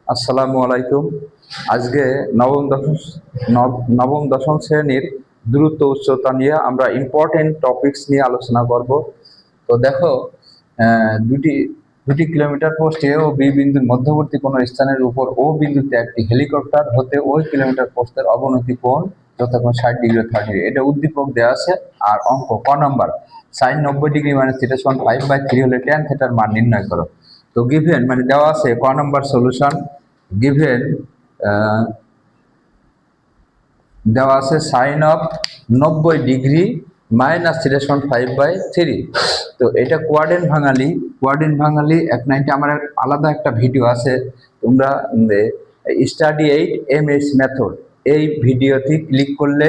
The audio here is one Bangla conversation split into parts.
আসসালামু আলাইকুম। আজকে নবম দশম নবম দশম শ্রেণীর দূরত্ব উচ্চতা নিয়ে আমরা ইম্পর্টেন্ট টপিকস নিয়ে আলোচনা করব। তো দেখো, দুটি দুটি কিলোমিটার পোস্ট এ ও বি বিন্দুর মধ্যবর্তী কোনো স্থানের উপর ও বিন্দুতে একটি হেলিকপ্টার হতে ওই কিলোমিটার পোস্টের অবনতি কোণ যথাক্রমে 60 ডিগ্রি 30 ডিগ্রি। এটা উদ্দীপক দেওয়া আছে। আর অঙ্ক ক number, sine 90 degree minus theta সমান 5/3 হলে ট্যান থিটার মান নির্ণয় করো। তো গিভেন মানে দেওয়া আছে ক নাম্বার সলিউশন। গিভেন দেওয়া আছে sine of 90 degree minus theta সমান 5/3। তো এটা কোয়ার্ডিন ভাঙালি 190। আমার আলাদা একটা ভিডিও আছে, তোমরা স্টাডি 8 MS মেথড এই ভিডিওতে ক্লিক করলে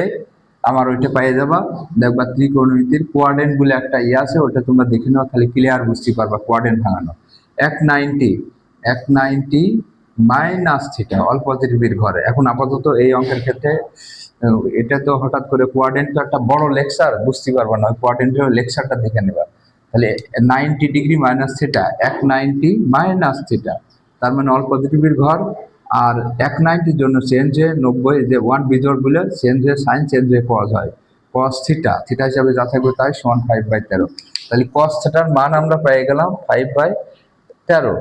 আমার ওইটা পেয়ে যাবা। দেখবা ত্রিকোণমিতির কোয়ার্ডিন বলে একটা আছে, ওটা তোমরা দেখে নাও, তাহলে ক্লিয়ার বুঝতে পারবা কোয়ার্ডিন ভাঙানো। 190 মাইনাস থিটা অল পজিটিভের ঘরে। এখন আপাতত এই অঙ্কের ক্ষেত্রে এটা তো হঠাৎ করে কোয়ার্ডিনেট তো একটা বড় লেকচার, বুঝতে পারবা না, কোয়ার্ডিনেটের লেকচারটা দেখে নেবা। তাহলে 90 degree minus theta 190 minus theta, তার মানে অল পজিটিভের ঘর। আর 190-র জন্য চেঞ্জ হয়ে 90, যে 1 বিজোড় বলে চেঞ্জ হয়ে সাইন চেঞ্জ হয়ে কজ হয়। কস থিটা হিসাবে যা থাকবে তাই সমান 5/13। তাহলে কস থিটার মান আমরা পেয়ে গেলাম 5/13।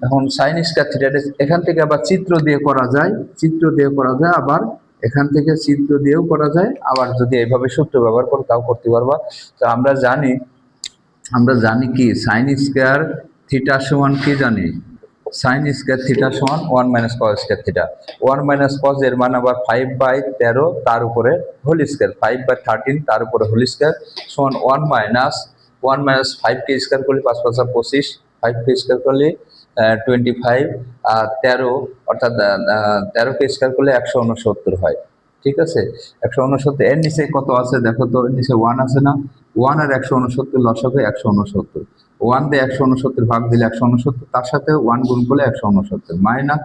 এখন সাইন স্কয়ার থিটা এখান থেকে আবার চিত্র দিয়ে করা যায়, আবার এখান থেকে চিত্র দিয়েও করা যায়, আবার যদি এইভাবে সূত্র ব্যবহার করো তাও করতে পারবা। তো আমরা জানি কি সাইন স্কয়ার থিটা সমান কি জানি, সাইন স্কয়ার থিটা সমান 1 minus cos square theta. 1 minus cos এর মান আবার 5/13 তার উপরে হোল স্কয়ার, 5/13 তার উপরে হোল স্কয়ার সমান 1 মাইনাস 5 কে স্কয়ার করলে 5 5 25, 5 কে স্কয়ার করলে 25, আর 13 অর্থাৎ 13 কে স্কয়ার করলে 169 হয়। ঠিক আছে, 169। এর নিচে কত আছে দেখো তো, এর নিচে 1 আছে না, 1 আর 169 লসাগু 169। 1 দিয়ে 169 ভাগ দিলে 169, তার সাথে 1 গুণ করলে 169, মাইনাস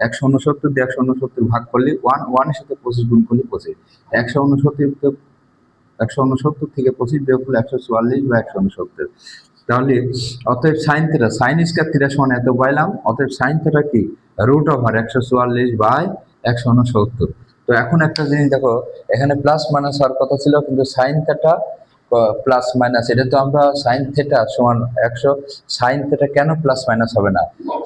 169 দিয়ে 169 ভাগ করলে 1, 1 এর সাথে 25 গুণ করলে 25। 169 থেকে 25 বিয়োগ করলে 144/169। তাহলে অতএব sine theta, sine square theta সমান এত পাইলাম। অতএব সাইন থিটা কি √144/169। তো এখন একটা জিনিস দেখো, এখানে প্লাস মাইনাস হওয়ার কথা ছিল, কিন্তু সাইন থিটা প্লাস মাইনাস, এটা তো আমরা সাইন থিটা সমান 100। সাইন থিটা কেন প্লাস মাইনাস হবে না?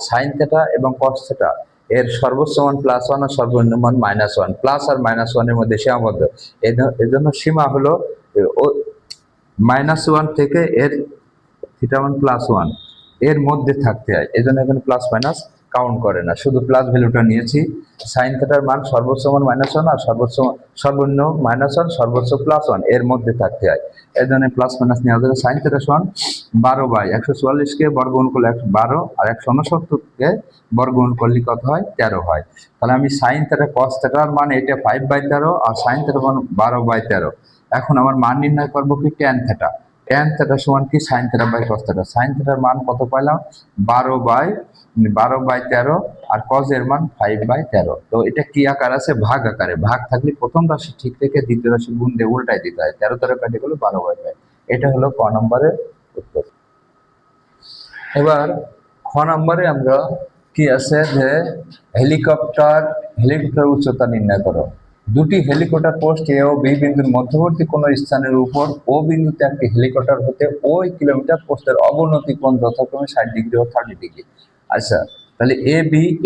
সাইন থিটা এবং কস থিটা এর সর্বোচ্চ মান +1 আর সর্বনিম্ন মান -1। প্লাস আর -1 এর মধ্যে সীমাবদ্ধ। এজন্য সীমা হলো -1 থেকে এর থিটা মান +1 এর মধ্যে থাকতে হয়। এজন্য এখানে প্লাস মাইনাস কাউন্ট করে না, শুধু প্লাস ভ্যালুটা নিয়েছি। সাইন থিটার মান সর্বোচ্চ মান -1 আর সর্বনিম্ন -1, সর্বোচ্চ +1 এর মধ্যে থাকতে হয়। এই জন্য প্লাস মাইনাস নেওয়া যাবে। সাইন থিটা সমান 12/144 কে বর্গমূল করলে 12, আর 169 কে বর্গমূল করলে কত হয়? 13 হয়। তাহলে আমি সাইন থিটা কস থিটার মান এটা 5/13 আর সাইন থিটার মান 12/13। এখন আমার মান নির্ণয় করবো কি ট্যান থিটা। ট্যান থিটা সমান কি sine theta by cos theta. Sine থিটার মান কত পাইলাম? 12/13, আর কস এর মান 5/13। তো এটা কি আকার আছে? ভাগ আকারে। ভাগ থাকলে প্রথম রাশি ঠিক রেখে দ্বিতীয় রাশি গুণ দিয়ে উল্টাই দিতে হয়। 13 কাটে গেল 12/5। এটা হলো ক নম্বরের উত্তর। এবার খ নম্বরে আমরা কি আছে যে হেলিকপ্টার উচ্চতা নির্ণয় করো। দুটি হেলিকপ্টার পোস্ট এ ও বি বিন্দুর মধ্যবর্তী কোনো স্থানের উপর ও বিন্দুতে একটি হেলিকপ্টার হতে ওই কিলোমিটার পোস্টের অবনতি কোণ যথাক্রমে 60 ডিগ্রি ও 30 ডিগ্রি। আচ্ছা, তাহলে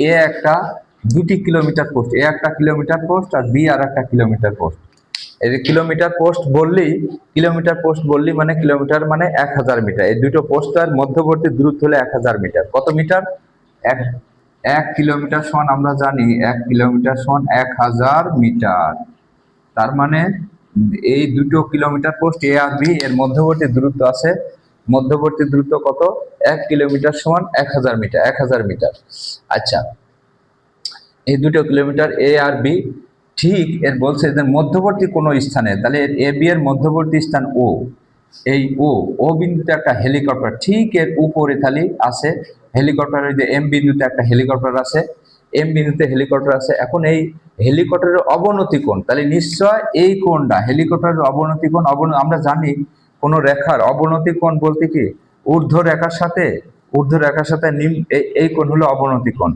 এ একটা দুটি কিলোমিটার পোস্ট, এ একটা কিলোমিটার পোস্ট আর বি আর একটা কিলোমিটার পোস্ট। এই যে কিলোমিটার পোস্ট বললি মানে কিলোমিটার মানে 1000 মিটার। এই দুটো পোস্টের মধ্যবর্তী দূরত্ব হলো 1000 মিটার। কত মিটার? এক কিলোমিটার সমান আমরা জানি 1 কিলোমিটার সমান 1000 মিটার। তার মানে এই দুটো কিলোমিটার পোস্ট এ আর বি এর মধ্যবর্তী দূরত্ব আছে, মধ্যবর্তী দূরত্ব কত? 1 কিলোমিটার সমান 1000 মিটার, 1000 মিটার। আচ্ছা, এই দুটো কিলোমিটার এ আর বি, ঠিক এর বলছে যে মধ্যবর্তী কোনো স্থানে, তাহলে এ বি এর মধ্যবর্তী স্থান ও, এই ও বিন্দুতে একটা হেলিকপ্টার ঠিক এর উপরে তাহলে আছে। হেলিকপ্টারের যে এম বিন্দুতে একটা হেলিকপ্টার আছে, এখন এই হেলিকপ্টারের অবনতি কোণ, তাহলে নিশ্চয় এই কোণটা হেলিকপ্টারের অবনতি কোণ। আমরা জানি কোন রেখার অবনতি কোণ বলতে কি ঊর্ধ্ব রেখার সাথে নিম্ন, এই কোণ হলো অবনতি কোণ।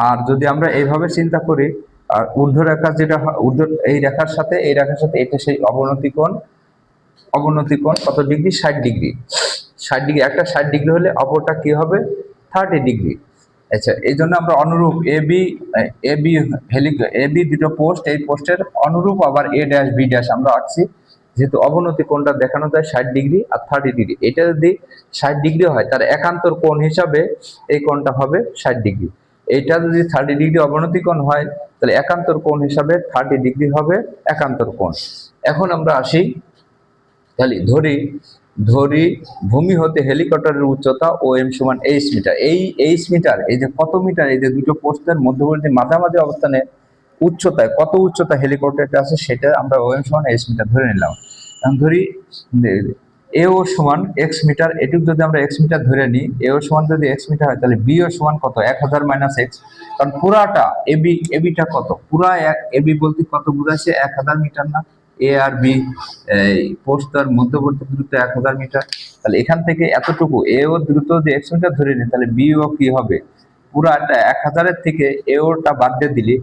আর যদি আমরা এইভাবে চিন্তা করি, আর ঊর্ধ্ব রেখা যেটা ঊর্ধ্ব এই রেখার সাথে এই রেখার সাথে এটা সেই অবনতি কোণ। অবনতি কোণ কত ডিগ্রি? 60 ডিগ্রি। 60 ডিগ্রি, একটা 60 ডিগ্রি হলে অপরটা কি হবে? 30 ডিগ্রি। আচ্ছা, এই জন্য আমরা অনুরূপ এ বি দুটো পোস্ট, এই পোস্টের অনুরূপ আবার এ ড্যাশ বি ড্যাশ আমরা আঁকছি। যেহেতু অবনতি কোণটা দেখানো যায় 60 ডিগ্রি আর 30 ডিগ্রি, এটা যদি 60 ডিগ্রি হয় তার একান্তর কোণ হিসাবে এই কোণটা হবে 60 ডিগ্রি। এটা যদি 30 ডিগ্রি অবনতি কোণ হয় তাহলে একান্তর কোণ হিসাবে 30 ডিগ্রি হবে একান্তর কোণ। এখন আমরা আসি, তাহলে ধরি ধরি ভূমি হতে হেলিকপ্টারের উচ্চতা OM সমান এইচ মিটার। এই এইচ মিটার, এই যে কত মিটার, এই যে দুটো পোস্টের মধ্যবর্তী মাঝামাঝি অবস্থানে উচ্চতায় কত উচ্চতা হেলিকপ্টারটা আছে সেটা আমরা OM সমান এইচ মিটার ধরে নিলাম। এখন ধরি AO সমান এক্স মিটার, এটুকু যদি আমরা এক্স মিটার ধরে নিই, AO সমান যদি এক্স মিটার হয় তাহলে BO সমান কত? 1000 মাইনাস এক্স। কারণ পুরাটা এবিটা কত? পুরা এবি বলতে কত বুঝাচ্ছে? 1000 মিটার না? এ আর বি পোস্টার মধ্যবর্তী দূরত্ব 1000 মিটার। তাহলে এখান থেকে এতটুকু এও দ্রুত যদি এক্স মিটার ধরে নিই তাহলে বিও কি হবে? পুরাটা 1000-এর থেকে এওটা বাদ দিয়ে দিলে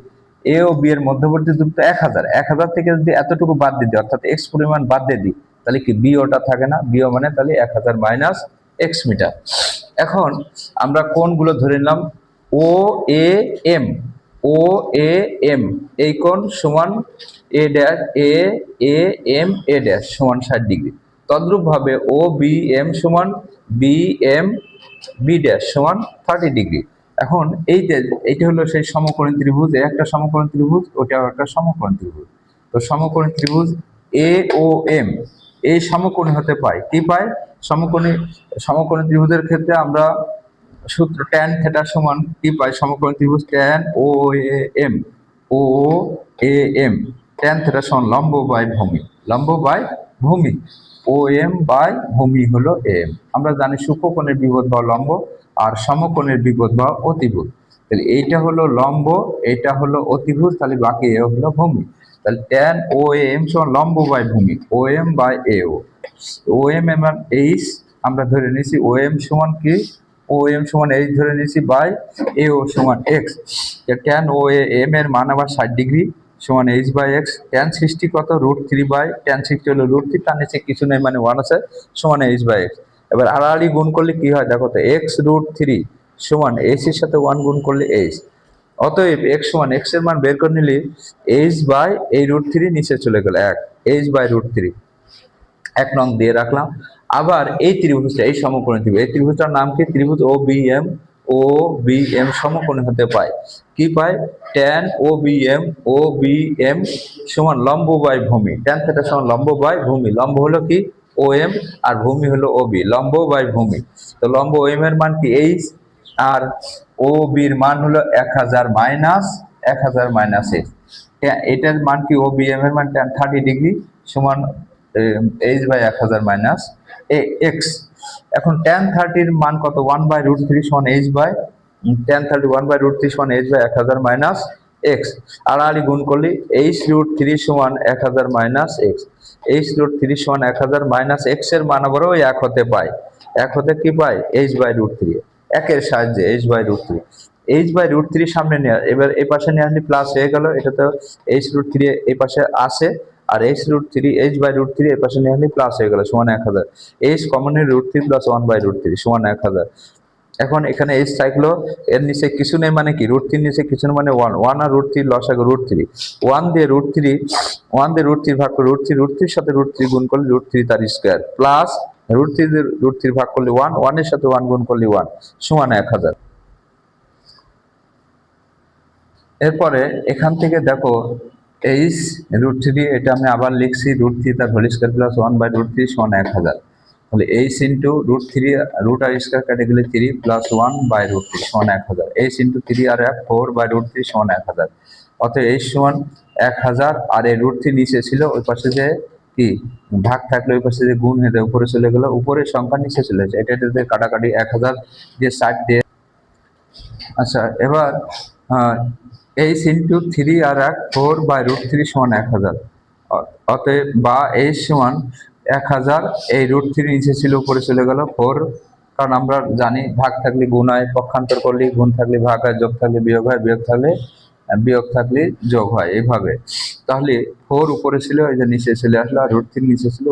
এ ও বি এর মধ্যবর্তী দূরত্ব 1000, 1000 থেকে যদি এতটুকু বাদ দিয়ে দিই অর্থাৎ এক্স পরিমাণ বাদ দিয়ে দিই তাহলে কি বিওটা থাকে না? বিও মানে তাহলে 1000 মাইনাস এক্স মিটার। এখন আমরা কোণগুলো ধরে নিলাম ও A M. O A M এই কোণ সমান A dash A M A dash সমান 60 ডিগ্রি। তদ্রূপ ভাবে ও বি এম সমান বি এম বি ড্যাশ সমান 30 ডিগ্রি। এখন এইটা হলো সেই সমকোণী ত্রিভুজ, একটা সমকোণী ত্রিভুজ, ওটাও একটা সমকোণী ত্রিভুজ। তো সমকোণী ত্রিভুজ এ ও এম এই সমকোণী হতে পায় কি পায়? সমকোণী ত্রিভুজের ক্ষেত্রে আমরা সূত্র ট্যান থিটা সমান কি পাই? সমকোণী ত্রিভুজ tan O M O A M tan theta সমান লম্ব বাই ভূমি, লম্ব বাই ভূমি। ও এম বাই ভূমি হলো এম। আমরা জানি সূক্ষ্মকোণের বিপদ বা লম্ব আর সমকোণের বিপদ বা অতিভুজ। তাহলে এইটা হলো লম্ব, এটা হলো অতিভুজ, তাহলে বাকি এ হলো ভূমি। তাহলে ট্যান ও এম সমান লম্ব বাই ভূমি, ও এম বাই এও। ও এম এমন এইচ আমরা ধরে নিয়েছি, ও এম সমান কি? ও এম সমান এইচ ধরে নিয়েছি বাই এও সমান এক্স। ট্যান ও এম এর মান আবার 60 ডিগ্রি সমান এইচ বাই এক্স। ট্যান 60 কত? √3 বাই ট্যান 60 হলো √3, তার নিচে কিছু নেই মানে 1 আছে, সমান এইচ বাই এক্স। এবার আড়াআড়ি গুণ করলে কি হয় দেখো তো, এক্স √3 সমান এইচ এর সাথে 1 গুণ করলে এইচ। অতএব এক্স সমান এক্স এর মান বের করে নিলে এইচ বাই এই √3 নিচে চলে গেল 1, এইচ বাই √3 এক নং দিয়ে রাখলাম। আবার এই ত্রিভুজটা, এই সমকোণী ত্রিভুজ, এই ত্রিভুজটার নাম কি? ত্রিভুজ ও বি এম সমকোণী হতে পায় কি পায়? ট্যান ও বি এম সমান লম্ব বাই ভূমি, ট্যান থিটা সমান লম্ব বাই ভূমি। লম্ব হলো কি? ও এম আর ভূমি হলো ও বি, লম্ব বাই ভূমি। তো লম্ব ও এম এর মান কি? এইচ, আর ও বির মান হলো 1000 মাইনাস এক্স। এটার মান কি? ও বি এম এর মান ট্যান 30 ডিগ্রি সমান এইচ বাই 1000 মাইনাস এক্স। এখন ট্যান 30-র মান কত? 1/√3 সমান এইচ বাই ট্যান 30 1/√3 সমান এইচ বাই 1000 মাইনাস এক্স। আড়াআড়ি গুণ করলে এইচ√3 সমান 1000 মাইনাস এক্স। এইচ√3 সমান 1000 মাইনাস এক্স এর মান আবার ওই 1 হতে পায়। 1 হতে কি পায়? এইচ বাই √3, একের সাহায্যে এইচ বাই √3। এইচ বাই √3 সামনে নিয়ে এবার এই পাশে নিয়ে আসলে প্লাস হয়ে গেল, এটা তো এইচ√3 এই পাশে আসে, আর এইচ√3 এইচ বাই √3 এই পাশে নিয়ে আসলে প্লাস হয়ে গেল সমান 1000। এইচ কমন এর √3 প্লাস 1/√3 সমান 1000। এখন এখানে এইচ থাকলো, এর নিচে কিছু নেই মানে কি? √3 নিচে কিছু নেই মানে 1 আর √3 লসাগু √3। 1 দিয়ে √3 ভাগ করে √3 সাথে √3 গুণ করলে √3 তার স্কয়ার প্লাস √3 দিয়ে √3 ভাগ করলে 1 এর সাথে 1 গুণ করলে 1 সমান 1000। এরপরে এখান থেকে দেখো এইচ √3, এটা আমি আবার লিখছি √3 তার হোল স্কয়ার প্লাস 1/√3 সমান 1000। তাহলে এইচ ইন্টু √3 রুট আর স্কয়ার কেটে গেলে 3 প্লাস 1/√3 সমান 1000। এইচ ইন্টু 3 আর 1 4/√3 সমান 1000। অতএব এইচ সমান 1000, আর এই √3 নিচে ছিল, ওই পাশে যে কি ভাগ থাকলে ওই পাশে যে গুণ হয়ে উপরে চলে গেল, উপরের সংখ্যা নিচে চলে যায়, এটা কাটাকাটি 1000 দিয়ে 60 দিয়ে। আচ্ছা, এবার এইচ ইন্টু 3 আর 1 4/√3 সমান 1000। অতএব বা এইচ সমান 1000, এই √3 নিচে ছিল উপরে চলে গেল, 4 কারণ আমরা জানি ভাগ থাকলে গুণ হয়, পক্ষান্তর করলে গুণ থাকলে ভাগ হয়, যোগ থাকলে বিয়োগ হয়, বিয়োগ থাকলে যোগ হয়, এইভাবে। তাহলে 4 উপরে ছিল, এই যে নিচে চলে আসলো, আর √3 নিচে ছিল,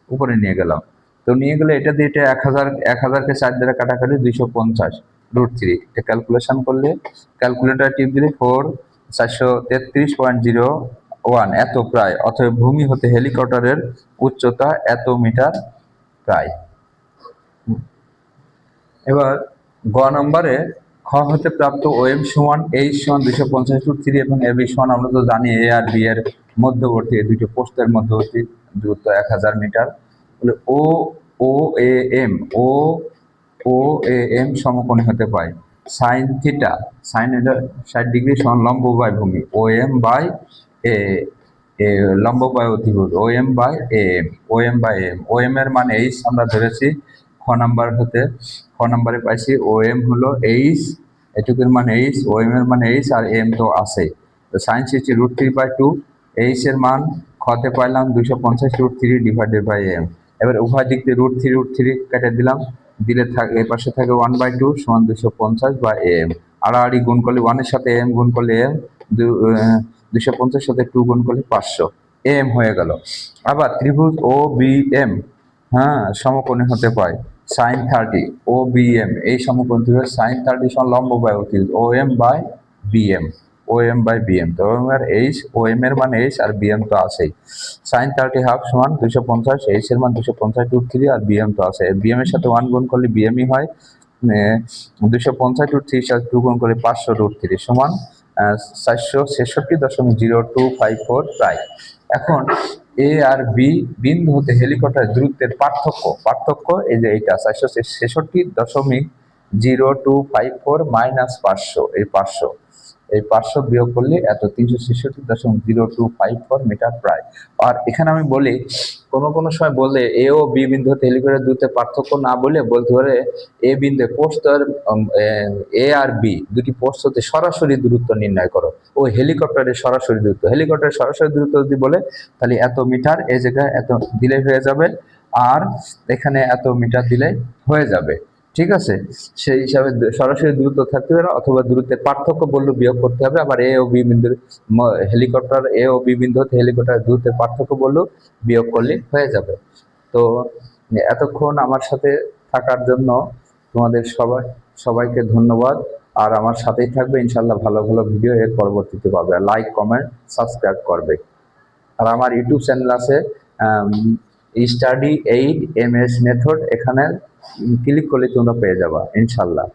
উপরে নিয়ে গেলাম। তো নিয়ে গেলে এটা দিয়ে এটা 1000 কে 4 দ্বারা কাটাকাটি 250 √3। এটা ক্যালকুলেশন করলে, ক্যালকুলেটর টিপ দিলে 433.01 এত প্রায়। অতএব ভূমি হতে হেলিকপ্টারের উচ্চতা এত মিটার প্রায়। এবার গ নম্বরে খ হতে প্রাপ্ত ওএম সমান এইচ সমান 250 এবং এবি সমান, আমরা তো জানি এ আর বি এর মধ্যবর্তী, এই দুটো পোস্টের মধ্যবর্তী দূরত্ব 1000 মিটার। ও O A M O A M সমকোণী হতে পায় সাইন থিটা, সাইন এটা 60 ডিগ্রি সমান লম্ব বাই ভূমি ও এম বাই এ, লম্ব বাই অতিভুজ O M by M, O M এর মান এইচ আমরা ধরেছি। খ নাম্বারে পাইছি ও এম হলো এইচ, এটুকুর মান এইচ, ও এম এর মান এইচ, আর এম তো আছে। তো সাইন 60 √3/2, এইচ এর মান খতে পাইলাম 250 √3 ডিভাইডেড বাই এম। এবার উভয় দিক দিয়ে √3 কেটে দিলাম, দিলে এর পাশে থাকে 1/2 সমান 250 বা এম। আড়াআড়ি গুণ করলে 1 এর সাথে এম গুণ করলে এম, 250 সাথে 2 গুণ করলে 500 এম হয়ে গেল। আবার ত্রিভুজ ও বি এম, হ্যাঁ, সমকোণী হতে পায় সাইন 30 ও বি এম, এই সমকোণ ত্রিভুজ সাইন 30 সমান লম্ব বাই অতিভুজ ও এম বাই বিএম, তো ও এম এর এইচ, ও এম এর মান এইচ, আর বিএম তো আছেই। সাইন 30 হাফ সমান 250, এইচ এর মান 250 √3, আর বিএম তো আছে। বিএম এর সাথে 1 গুণ করলে বিএমই হয়। 250 √3 সাথে 2 গুণ করে 500 √3 সমান 466.0254 প্রায়। এখন এ আর বি বিন্দু হতে হেলিকপ্টার দূরত্বের পার্থক্য এই যে এইটা 466.0254 মাইনাস 500, এই 500 বিয়োগ করলে এত 366.0254 মিটার প্রায়। আর এখানে আমি বলি, কোনো সময় বললে এ ও বি বিন্দু হতে হেলিকপ্টার দূরত্বের পার্থক্য না বলে বলতে পারে এ বিন্দু পোস্টার, এ আর বি দুটি পোস্ট হতে সরাসরি দূরত্ব নির্ণয় করো। ও হেলিকপ্টারের সরাসরি দূরত্ব যদি বলে তাহলে এত মিটার, এই জায়গায় এত দিলে হয়ে যাবে, আর এখানে এত মিটার দিলে হয়ে যাবে। ঠিক আছে, সেই হিসাবে সরাসরি দূরত্ব থাকতে পারে, অথবা দূরত্বের পার্থক্য বললে বিয়োগ করতে হবে। আবার এ ও বি বিন্দুর হতে হেলিকপ্টার দূরত্বের পার্থক্য বললেও বিয়োগ করলে হয়ে যাবে। তো এতক্ষণ আমার সাথে থাকার জন্য তোমাদের সবাইকে ধন্যবাদ। আর আমার সাথেই থাকবে, ইনশাল্লাহ ভালো ভিডিও এর পরবর্তীতে পাবে। লাইক, কমেন্ট, সাবস্ক্রাইব করবে। আর আমার ইউটিউব চ্যানেল আছে স্টাডি এইড MS মেথড, এখানে ক্লিক করলে তোমরা পেয়ে যাবা ইনশাল্লাহ।